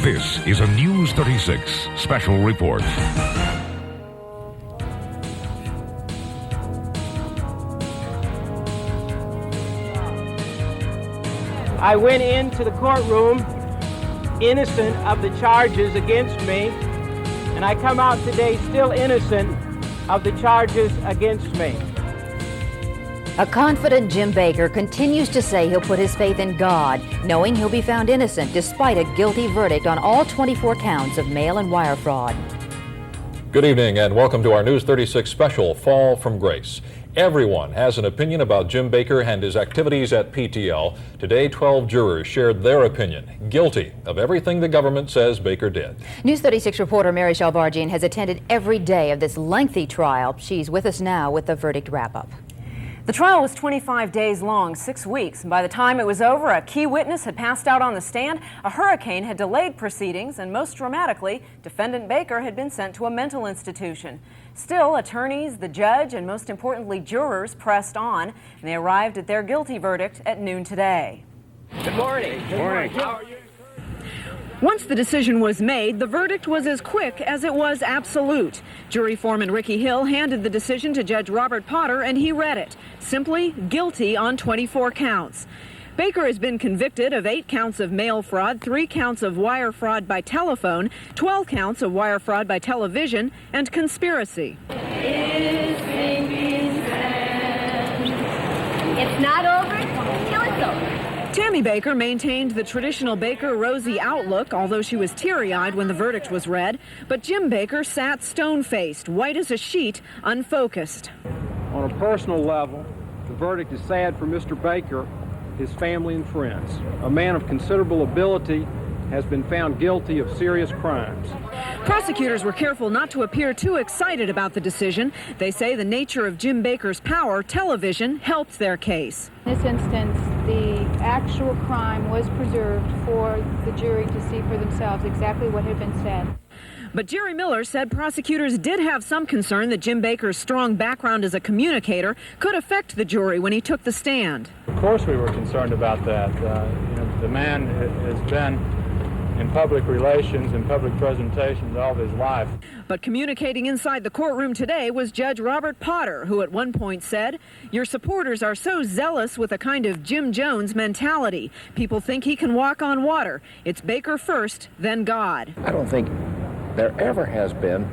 This is a News 36 special report. I went into the courtroom innocent of the charges against me, and I come out today still innocent of the charges against me. A confident Jim Bakker continues to say he'll put his faith in God, knowing he'll be found innocent despite a guilty verdict on all 24 counts of mail and wire fraud. Good evening and welcome to our News 36 special, Fall from Grace. Everyone has an opinion about Jim Bakker and his activities at PTL. Today, 12 jurors shared their opinion, guilty of everything the government says Bakker did. News 36 reporter Mary Shalvarjian has attended every day of this lengthy trial. She's with us now with the verdict wrap-up. The trial was 25 days long, 6 weeks. By the time it was over, a key witness had passed out on the stand, a hurricane had delayed proceedings, and most dramatically, defendant Bakker had been sent to a mental institution. Still, attorneys, the judge, and most importantly, jurors pressed on, and they arrived at their guilty verdict at noon today. Good morning. Good morning. How are you? Once the decision was made, the verdict was as quick as it was absolute. Jury foreman Ricky Hill handed the decision to Judge Robert Potter, and he read it. Simply, guilty on 24 counts. Bakker has been convicted of 8 counts of mail fraud, 3 counts of wire fraud by telephone, 12 counts of wire fraud by television, and conspiracy. It's not over till it's over. Tammy Bakker maintained the traditional Bakker rosy outlook, although she was teary-eyed when the verdict was read. But Jim Bakker sat stone-faced, white as a sheet, unfocused. On a personal level, the verdict is sad for Mr. Bakker, his family and friends. A man of considerable ability has been found guilty of serious crimes. Prosecutors were careful not to appear too excited about the decision. They say the nature of Jim Bakker's power, television, helped their case. In this instance, the actual crime was preserved for the jury to see for themselves exactly what had been said. But Jerry Miller said prosecutors did have some concern that Jim Bakker's strong background as a communicator could affect the jury when he took the stand. Of course we were concerned about that. The man has been in public relations and public presentations all of his life. But communicating inside the courtroom today was Judge Robert Potter, who at one point said, "Your supporters are so zealous with a kind of Jim Jones mentality. People think he can walk on water. It's Bakker first, then God." I don't think there ever has been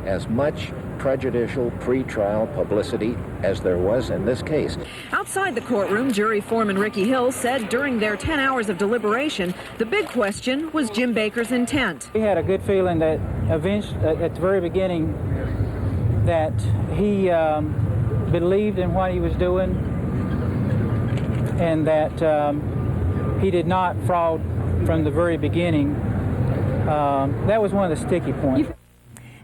as much prejudicial pretrial publicity as there was in this case. Outside the courtroom, jury foreman Ricky Hill said during their 10 hours of deliberation, the big question was Jim Bakker's intent. We had a good feeling that eventually, at the very beginning, that he believed in what he was doing and that he did not fraud from the very beginning. That was one of the sticky points.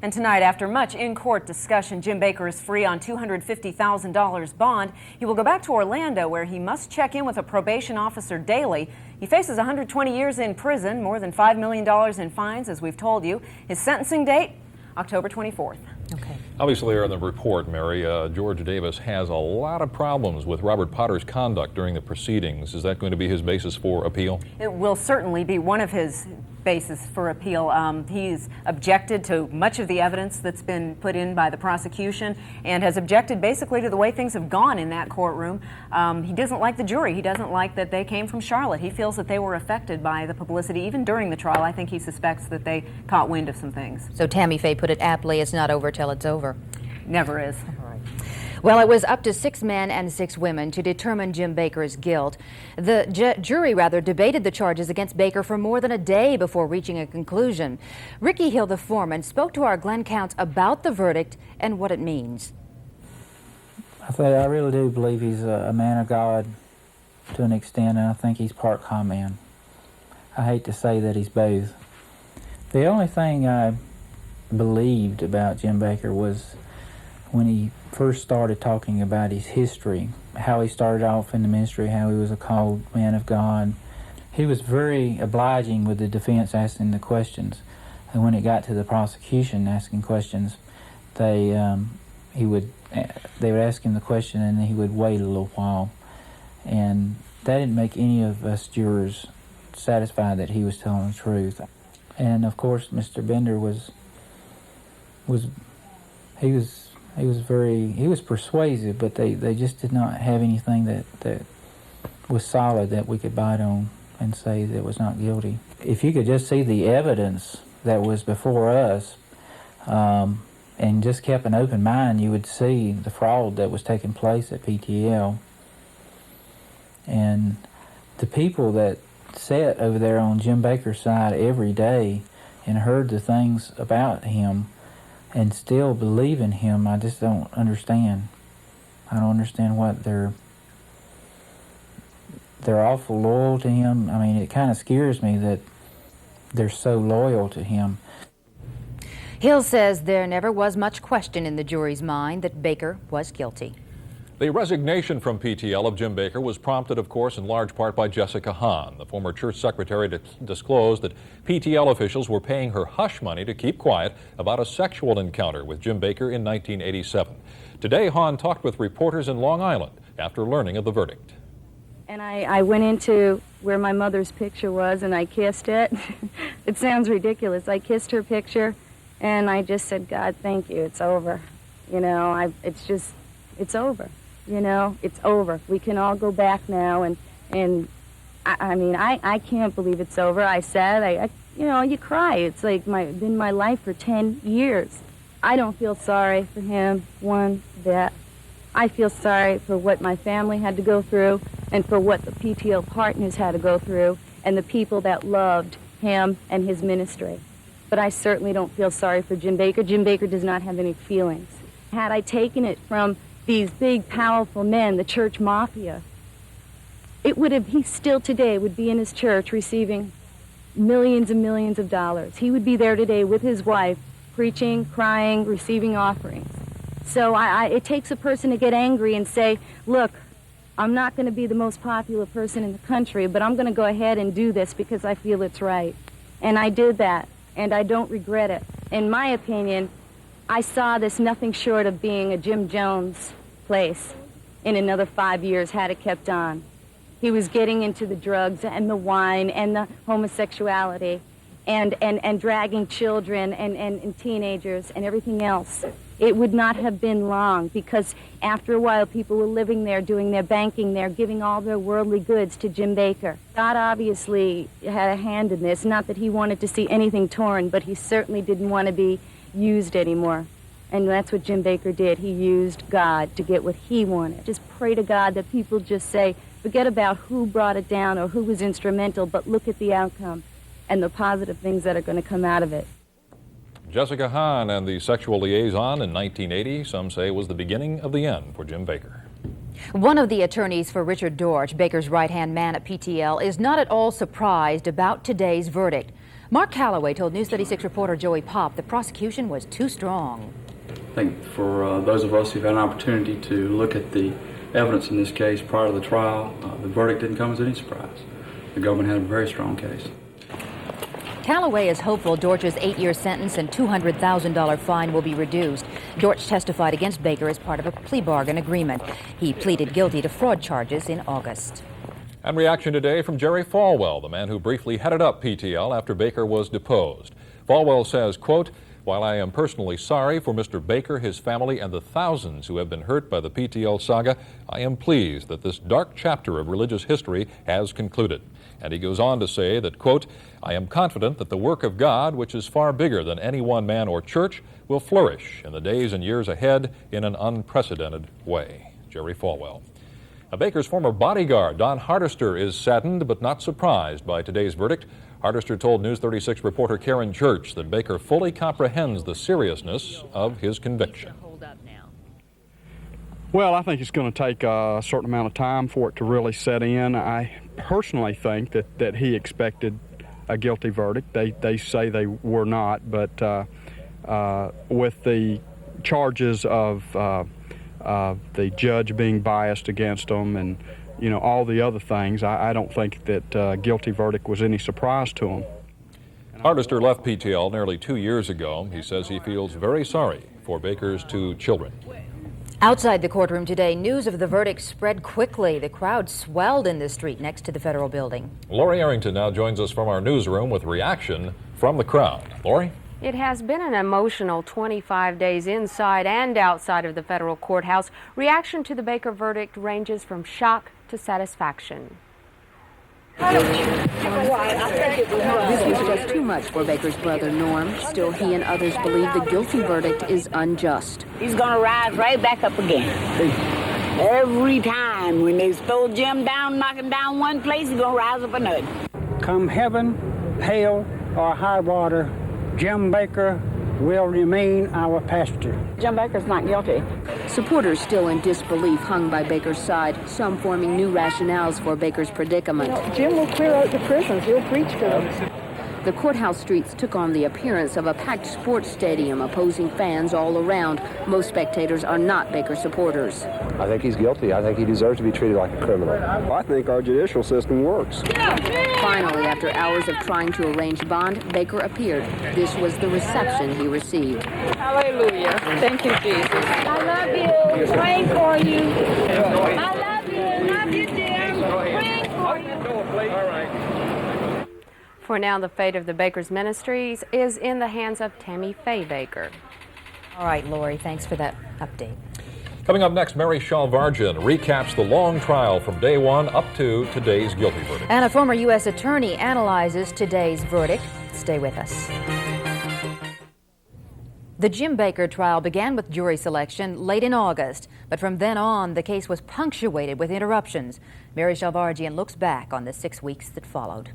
And tonight, after much in-court discussion, Jim Bakker is free on $250,000 bond. He will go back to Orlando, where he must check in with a probation officer daily. He faces 120 years in prison, more than $5 million in fines, as we've told you. His sentencing date, October 24th. Okay. Obviously, in the report, Mary, George Davis has a lot of problems with Robert Potter's conduct during the proceedings. Is that going to be his basis for appeal? It will certainly be one of his basis for appeal. He's objected to much of the evidence that's been put in by the prosecution and has objected basically to the way things have gone in that courtroom. He doesn't like the jury. He doesn't like that they came from Charlotte. He feels that they were affected by the publicity even during the trial. I think he suspects that they caught wind of some things. So Tammy Faye put it aptly, it's not over till it's over. Never is. All right. Well, it was up to 6 men and 6 women to determine Jim Bakker's guilt. The jury debated the charges against Bakker for more than a day before reaching a conclusion. Ricky Hill, the foreman, spoke to our Glenn Counts about the verdict and what it means. I really do believe he's a man of God to an extent, and I think he's part con man. I hate to say that he's both. The only thing I believed about Jim Bakker was when he first started talking about his history, how he started off in the ministry, how he was a called man of God. He was very obliging with the defense asking the questions. And when it got to the prosecution asking questions, they would ask him the question and he would wait a little while. And that didn't make any of us jurors satisfied that he was telling the truth. And of course, Mr. Bender was persuasive, but they just did not have anything that was solid that we could bite on and say that was not guilty. If you could just see the evidence that was before us, and just kept an open mind, you would see the fraud that was taking place at PTL. And the people that sat over there on Jim Bakker's side every day and heard the things about him and still believe in him, I just don't understand. I don't understand what they're awful loyal to him. I mean, it kind of scares me that they're so loyal to him. Hill says there never was much question in the jury's mind that Bakker was guilty. The resignation from PTL of Jim Bakker was prompted, of course, in large part by Jessica Hahn. The former church secretary disclosed that PTL officials were paying her hush money to keep quiet about a sexual encounter with Jim Bakker in 1987. Today, Hahn talked with reporters in Long Island after learning of the verdict. And I went into where my mother's picture was and I kissed it. It sounds ridiculous. I kissed her picture and I just said, God, thank you, it's over. You know, it's over. You know, it's over. We can all go back now, and I mean, I can't believe it's over. I said, you know, you cry. It's like been my life for 10 years. I don't feel sorry for him one bit. I feel sorry for what my family had to go through and for what the PTL partners had to go through and the people that loved him and his ministry. But I certainly don't feel sorry for Jim Bakker. Jim Bakker does not have any feelings. Had I taken it from these big, powerful men, the church mafia, he still today would be in his church receiving millions and millions of dollars. He would be there today with his wife, preaching, crying, receiving offerings. So it takes a person to get angry and say, look, I'm not going to be the most popular person in the country, but I'm going to go ahead and do this because I feel it's right. And I did that, and I don't regret it. In my opinion, I saw this nothing short of being a Jim Jones place in another 5 years had it kept on. He was getting into the drugs and the wine and the homosexuality and dragging children and teenagers and everything else. It would not have been long because after a while people were living there, doing their banking there, giving all their worldly goods to Jim Bakker. God obviously had a hand in this. Not that he wanted to see anything torn, but he certainly didn't want to be used anymore. And that's what Jim Bakker did. He used God to get what he wanted. Just pray to God that people just say, forget about who brought it down or who was instrumental, but look at the outcome and the positive things that are going to come out of it. Jessica Hahn and the sexual liaison in 1980, some say, was the beginning of the end for Jim Bakker. One of the attorneys for Richard Dortch, Bakker's right-hand man at PTL, is not at all surprised about today's verdict. Mark Calloway told News 36 reporter Joey Popp the prosecution was too strong. I think for those of us who've had an opportunity to look at the evidence in this case prior to the trial, the verdict didn't come as any surprise. The government had a very strong case. Calloway is hopeful Dortch's 8-year sentence and $200,000 fine will be reduced. Dortch testified against Bakker as part of a plea bargain agreement. He pleaded guilty to fraud charges in August. And reaction today from Jerry Falwell, the man who briefly headed up PTL after Bakker was deposed. Falwell says, quote, "While I am personally sorry for Mr. Bakker, his family, and the thousands who have been hurt by the PTL saga, I am pleased that this dark chapter of religious history has concluded." And he goes on to say that, quote, "I am confident that the work of God, which is far bigger than any one man or church, will flourish in the days and years ahead in an unprecedented way." Jerry Falwell. Now, Bakker's former bodyguard, Don Hardister, is saddened but not surprised by today's verdict. Hardister told News 36 reporter Karen Church that Bakker fully comprehends the seriousness of his conviction. Well, I think it's going to take a certain amount of time for it to really set in. I personally think that he expected a guilty verdict. They say they were not, but with the charges of the judge being biased against him and, you know, all the other things, I don't think that guilty verdict was any surprise to him. Hardister left PTL nearly 2 years ago. He says he feels very sorry for Bakker's 2 children. Outside the courtroom today, news of the verdict spread quickly. The crowd swelled in the street next to the federal building. Lori Arrington now joins us from our newsroom with reaction from the crowd. Lori? It has been an emotional 25 days inside and outside of the federal courthouse. Reaction to the Bakker verdict ranges from shock to satisfaction. This was just too much for Bakker's brother, Norm. Still, he and others believe the guilty verdict is unjust. He's going to rise right back up again. Every time when they throw Jim down, knock him down one place, he's going to rise up another. Come heaven, hail, or high water, Jim Bakker will remain our pastor. Jim Bakker's not guilty. Supporters still in disbelief hung by Bakker's side, some forming new rationales for Bakker's predicament. Jim will clear out the prisons. He'll preach to them. The courthouse streets took on the appearance of a packed sports stadium, opposing fans all around. Most spectators are not Bakker supporters. I think he's guilty. I think he deserves to be treated like a criminal. I think our judicial system works. Finally, after hours of trying to arrange bond, Bakker appeared. This was the reception he received. Hallelujah. Thank you, Jesus. I love you. Praying for you. I love you. Love you, Jim. Praying for you. All right. For now, the fate of the Bakker's ministries is in the hands of Tammy Faye Bakker. All right, Lori, thanks for that update. Coming up next, Mary Shalvargian recaps the long trial from day one up to today's guilty verdict. And a former U.S. attorney analyzes today's verdict. Stay with us. The Jim Bakker trial began with jury selection late in August, but from then on, the case was punctuated with interruptions. Mary Shalvargian looks back on the 6 weeks that followed.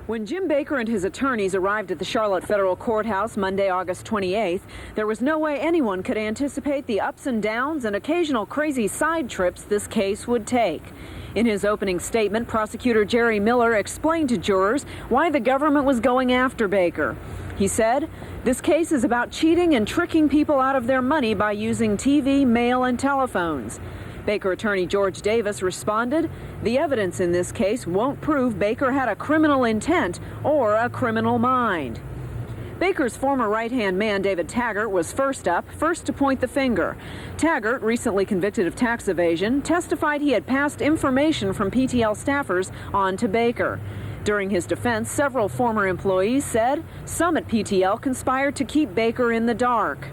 When Jim Bakker and his attorneys arrived at the Charlotte Federal Courthouse Monday, August 28th, there was no way anyone could anticipate the ups and downs and occasional crazy side trips this case would take. In his opening statement, prosecutor Jerry Miller explained to jurors why the government was going after Bakker. He said, "This case is about cheating and tricking people out of their money by using TV, mail, and telephones." Bakker attorney George Davis responded, "The evidence in this case won't prove Bakker had a criminal intent or a criminal mind." Bakker's former right-hand man, David Taggart, was first to point the finger. Taggart, recently convicted of tax evasion, testified he had passed information from PTL staffers on to Bakker. During his defense, several former employees said some at PTL conspired to keep Bakker in the dark.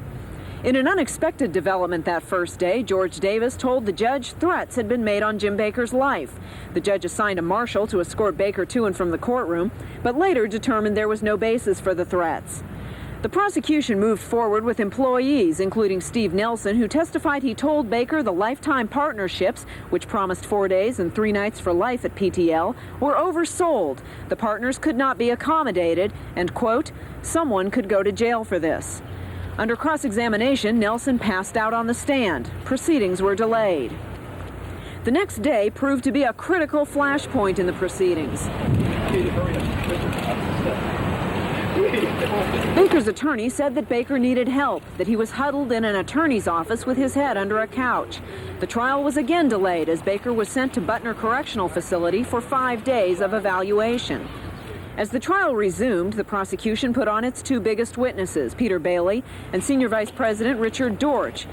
In an unexpected development that first day, George Davis told the judge threats had been made on Jim Bakker's life. The judge assigned a marshal to escort Bakker to and from the courtroom, but later determined there was no basis for the threats. The prosecution moved forward with employees, including Steve Nelson, who testified he told Bakker the lifetime partnerships, which promised 4 days and 3 nights for life at PTL, were oversold. The partners could not be accommodated, and, quote, "someone could go to jail for this." Under cross-examination, Nelson passed out on the stand. Proceedings were delayed. The next day proved to be a critical flashpoint in the proceedings. Bakker's attorney said that Bakker needed help, that he was huddled in an attorney's office with his head under a couch. The trial was again delayed as Bakker was sent to Butner Correctional Facility for 5 days of evaluation. As the trial resumed, the prosecution put on its 2 biggest witnesses, Peter Bailey and Senior Vice President Richard Dortch.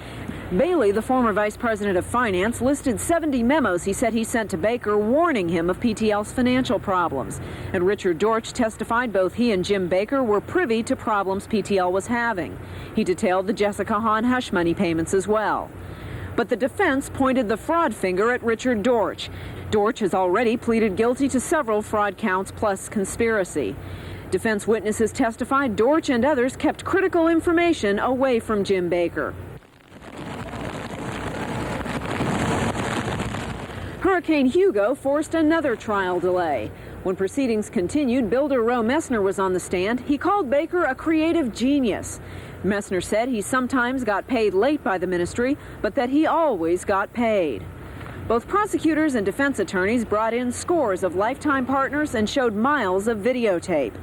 Bailey, the former Vice President of Finance, listed 70 memos he said he sent to Bakker warning him of PTL's financial problems. And Richard Dortch testified both he and Jim Bakker were privy to problems PTL was having. He detailed the Jessica Hahn hush money payments as well. But the defense pointed the fraud finger at Richard Dortch. Dortch has already pleaded guilty to several fraud counts plus conspiracy. Defense witnesses testified Dortch and others kept critical information away from Jim Bakker. Hurricane Hugo forced another trial delay. When proceedings continued, builder Roe Messner was on the stand. He called Bakker a creative genius. Messner said he sometimes got paid late by the ministry, but that he always got paid. Both prosecutors and defense attorneys brought in scores of lifetime partners and showed miles of videotape.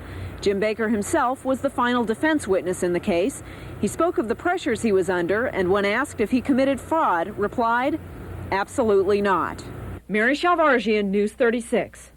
Jim Bakker himself was the final defense witness in the case. He spoke of the pressures he was under and when asked if he committed fraud, replied, "Absolutely not." Mary Shalvargian, News 36.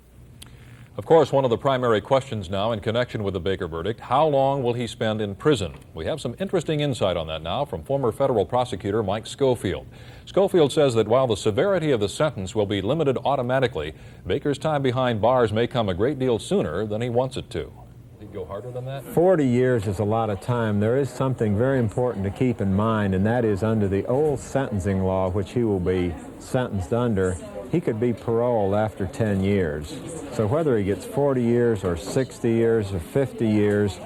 Of course, one of the primary questions now in connection with the Bakker verdict, how long will he spend in prison? We have some interesting insight on that now from former federal prosecutor Mike Schofield. Schofield says that while the severity of the sentence will be limited automatically, Bakker's time behind bars may come a great deal sooner than he wants it to. He'd go harder than that? 40 years is a lot of time. There is something very important to keep in mind, and that is under the old sentencing law, which he will be sentenced under, he could be paroled after 10 years. So whether he gets 40 years or 60 years or 50 years,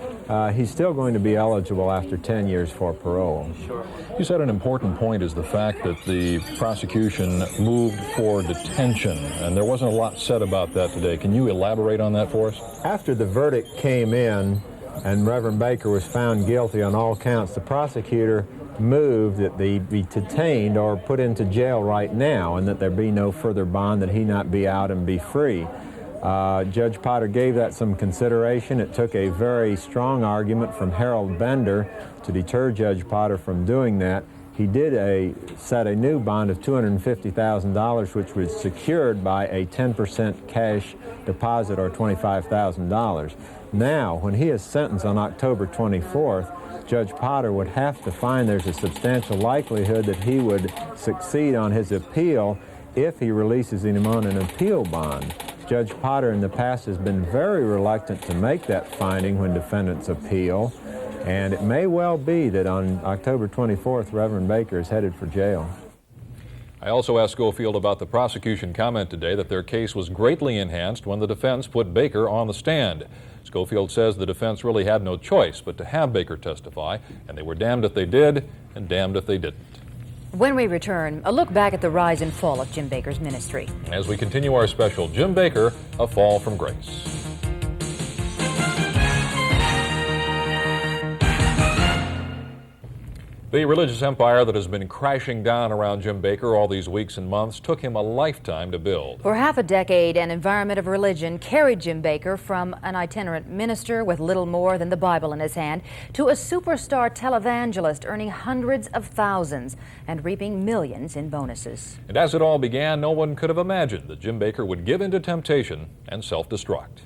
he's still going to be eligible after 10 years for parole. Sure. You said an important point is the fact that the prosecution moved for detention, and there wasn't a lot said about that today. Can you elaborate on that for us? After the verdict came in and Reverend Bakker was found guilty on all counts, the prosecutor moved that they be detained or put into jail right now and that there be no further bond, that he not be out and be free. Judge Potter gave that some consideration. It took a very strong argument from Harold Bender to deter Judge Potter from doing that. He did set a new bond of $250,000, which was secured by a 10% cash deposit or $25,000. Now, when he is sentenced on October 24th, Judge Potter would have to find there's a substantial likelihood that he would succeed on his appeal if he releases him on an appeal bond. Judge Potter in the past has been very reluctant to make that finding when defendants appeal, and it may well be that on October 24th, Reverend Bakker is headed for jail. I also asked Schofield about the prosecution comment today that their case was greatly enhanced when the defense put Bakker on the stand. Schofield says the defense really had no choice but to have Bakker testify, and they were damned if they did and damned if they didn't. When we return, a look back at the rise and fall of Jim Bakker's ministry. As we continue our special, Jim Bakker, A Fall from Grace. The religious empire that has been crashing down around Jim Bakker all these weeks and months took him a lifetime to build. For half a decade, an environment of religion carried Jim Bakker from an itinerant minister with little more than the Bible in his hand to a superstar televangelist earning hundreds of thousands and reaping millions in bonuses. And as it all began, no one could have imagined that Jim Bakker would give in to temptation and self-destruct.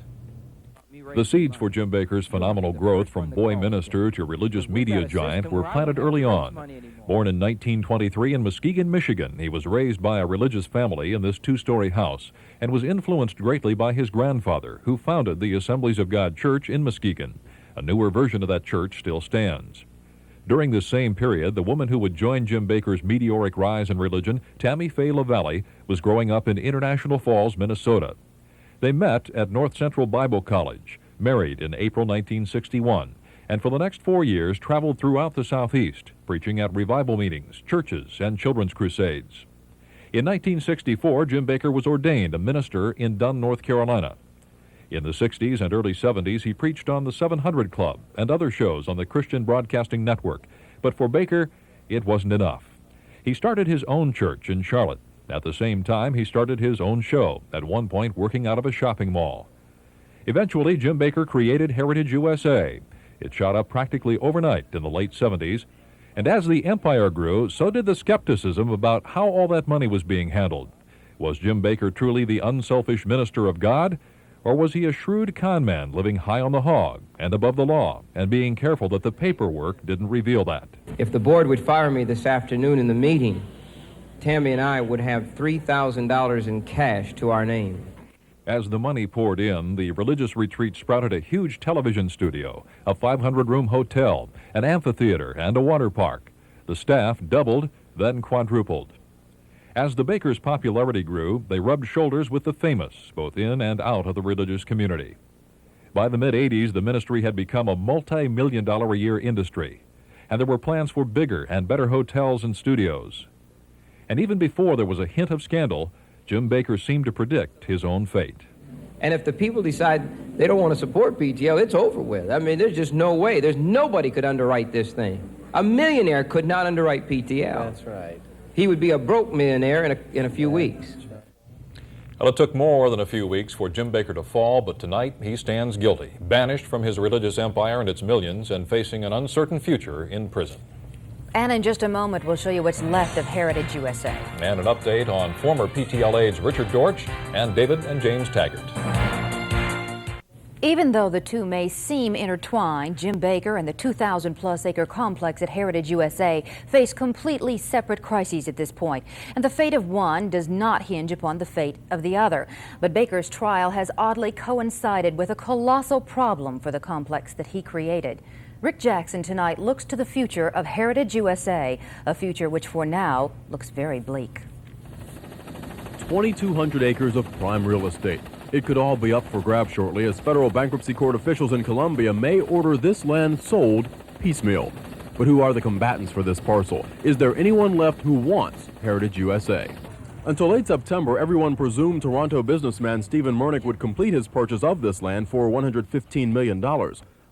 The seeds for Jim Bakker's phenomenal growth from boy minister to religious media giant were planted early on. Born in 1923 in Muskegon, Michigan, he was raised by a religious family in this two-story house and was influenced greatly by his grandfather, who founded the Assemblies of God Church in Muskegon. A newer version of that church still stands. During this same period, the woman who would join Jim Bakker's meteoric rise in religion, Tammy Faye LaValle, was growing up in International Falls, Minnesota. They met at North Central Bible College, married in April 1961, and for the next 4 years traveled throughout the Southeast, preaching at revival meetings, churches, and children's crusades. In 1964, Jim Bakker was ordained a minister in Dunn, North Carolina. In the 60s and early 70s, he preached on the 700 Club and other shows on the Christian Broadcasting Network. But for Bakker, it wasn't enough. He started his own church in Charlotte. At the same time, he started his own show, at one point working out of a shopping mall. Eventually, Jim Bakker created Heritage USA. It shot up practically overnight in the late 70s. And as the empire grew, so did the skepticism about how all that money was being handled. Was Jim Bakker truly the unselfish minister of God? Or was he a shrewd con man living high on the hog and above the law and being careful that the paperwork didn't reveal that? If the board would fire me this afternoon in the meeting, Tammy and I would have $3,000 in cash to our name. As the money poured in, the religious retreat sprouted a huge television studio, a 500-room hotel, an amphitheater, and a water park. The staff doubled, then quadrupled. As the Bakkers' popularity grew, they rubbed shoulders with the famous, both in and out of the religious community. By the mid-'80s, the ministry had become a multi-million-dollar-a-year industry, and there were plans for bigger and better hotels and studios. And even before there was a hint of scandal, Jim Bakker seemed to predict his own fate. And if the people decide they don't want to support PTL, it's over with. I mean, there's just no way. There's nobody could underwrite this thing. A millionaire could not underwrite PTL. That's right. He would be a broke millionaire in a few weeks. Well, it took more than a few weeks for Jim Bakker to fall, but tonight he stands guilty, banished from his religious empire and its millions, and facing an uncertain future in prison. And in just a moment, we'll show you what's left of Heritage USA. And an update on former PTL aides Richard Dortch and David and James Taggart. Even though the two may seem intertwined, Jim Bakker and the 2,000-plus acre complex at Heritage USA face completely separate crises at this point. And the fate of one does not hinge upon the fate of the other. But Bakker's trial has oddly coincided with a colossal problem for the complex that he created. Rick Jackson tonight looks to the future of Heritage USA, a future which for now looks very bleak. 2,200 acres of prime real estate. It could all be up for grabs shortly as federal bankruptcy court officials in Colombia may order this land sold piecemeal. But who are the combatants for this parcel? Is there anyone left who wants Heritage USA? Until late September, everyone presumed Toronto businessman Stephen Murnick would complete his purchase of this land for $115 million.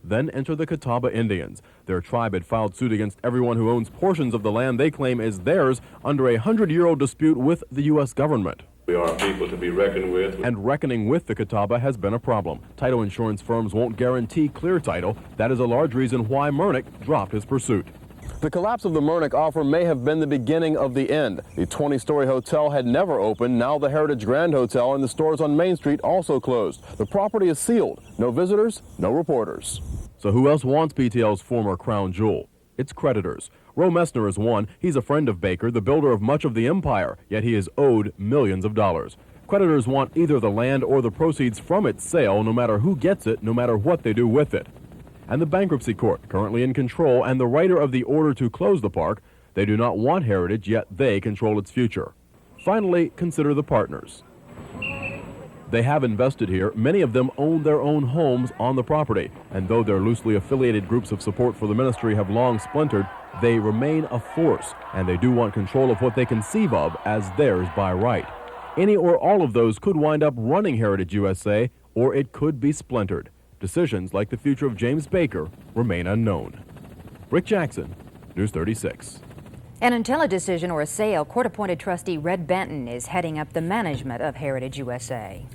Then enter the Catawba Indians. Their tribe had filed suit against everyone who owns portions of the land they claim is theirs under a 100-year-old dispute with the U.S. government. We are people to be reckoned with. And reckoning with the Catawba has been a problem. Title insurance firms won't guarantee clear title. That is a large reason why Murnick dropped his pursuit. The collapse of the Murnick offer may have been the beginning of the end. The 20-story hotel had never opened. Now the Heritage Grand Hotel and the stores on Main Street also closed. The property is sealed. No visitors, no reporters. So who else wants PTL's former crown jewel? Its creditors. Roe Messner is one. He's a friend of Bakker, the builder of much of the empire, yet he is owed millions of dollars. Creditors want either the land or the proceeds from its sale, no matter who gets it, no matter what they do with it. And the bankruptcy court, currently in control, and the writer of the order to close the park, they do not want Heritage, yet they control its future. Finally, consider the partners. They have invested here. Many of them own their own homes on the property. And though their loosely affiliated groups of support for the ministry have long splintered, they remain a force, and they do want control of what they conceive of as theirs by right. Any or all of those could wind up running Heritage USA, or it could be splintered. Decisions like the future of James Bakker remain unknown. Rick Jackson, News 36. And until a decision or a sale, court-appointed trustee Red Benton is heading up the management of Heritage USA.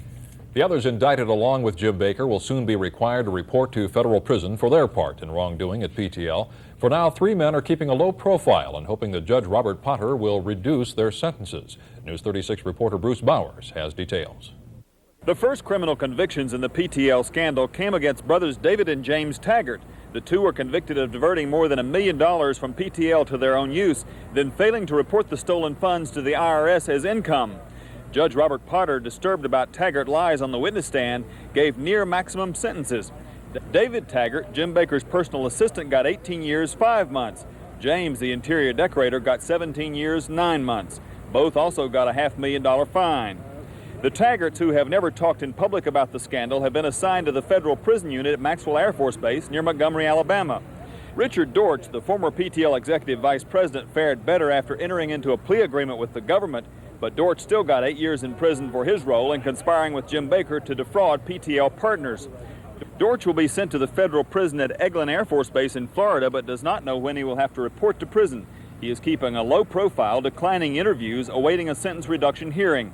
The others indicted along with Jim Bakker will soon be required to report to federal prison for their part in wrongdoing at PTL. For now, 3 men are keeping a low profile and hoping that Judge Robert Potter will reduce their sentences. News 36 reporter Bruce Bowers has details. The first criminal convictions in the PTL scandal came against brothers David and James Taggart. The two were convicted of diverting more than $1 million from PTL to their own use, then failing to report the stolen funds to the IRS as income. Judge Robert Potter, disturbed about Taggart lies on the witness stand, gave near maximum sentences. David Taggart, Jim Bakker's personal assistant, got 18 years, 5 months. James, the interior decorator, got 17 years, 9 months. Both also got a $500,000 fine. The Taggarts, who have never talked in public about the scandal, have been assigned to the federal prison unit at Maxwell Air Force Base near Montgomery, Alabama. Richard Dortch, the former PTL executive vice president, fared better after entering into a plea agreement with the government, but Dortch still got 8 years in prison for his role in conspiring with Jim Bakker to defraud PTL partners. Dortch will be sent to the federal prison at Eglin Air Force Base in Florida, but does not know when he will have to report to prison. He is keeping a low profile, declining interviews, awaiting a sentence reduction hearing.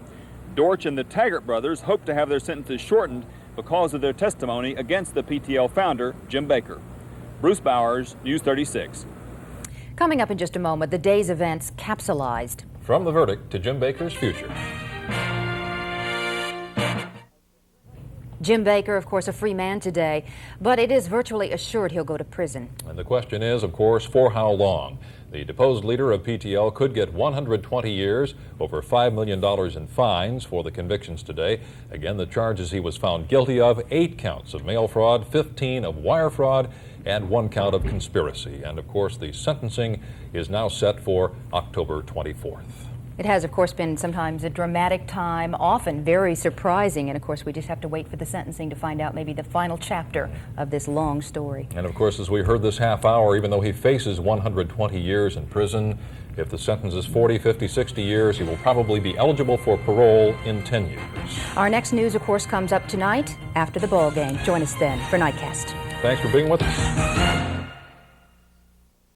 Dortch and the Taggart brothers hope to have their sentences shortened because of their testimony against the PTL founder, Jim Bakker. Bruce Bowers, News 36. Coming up in just a moment, the day's events capsulized. From the verdict to Jim Bakker's future. Jim Bakker, of course, a free man today, but it is virtually assured he'll go to prison. And the question is, of course, for how long? The deposed leader of PTL could get 120 years, over $5 million in fines for the convictions today. Again, the charges he was found guilty of: 8 counts of mail fraud, 15 of wire fraud, and 1 count of conspiracy. And of course, the sentencing is now set for October 24th. It has, of course, been sometimes a dramatic time, often very surprising, and of course we just have to wait for the sentencing to find out maybe the final chapter of this long story. And of course, as we heard this half hour, even though he faces 120 years in prison, if the sentence is 40, 50, 60 years, he will probably be eligible for parole in 10 years. Our next news, of course, comes up tonight after the ball game. Join us then for Nightcast. Thanks for being with us.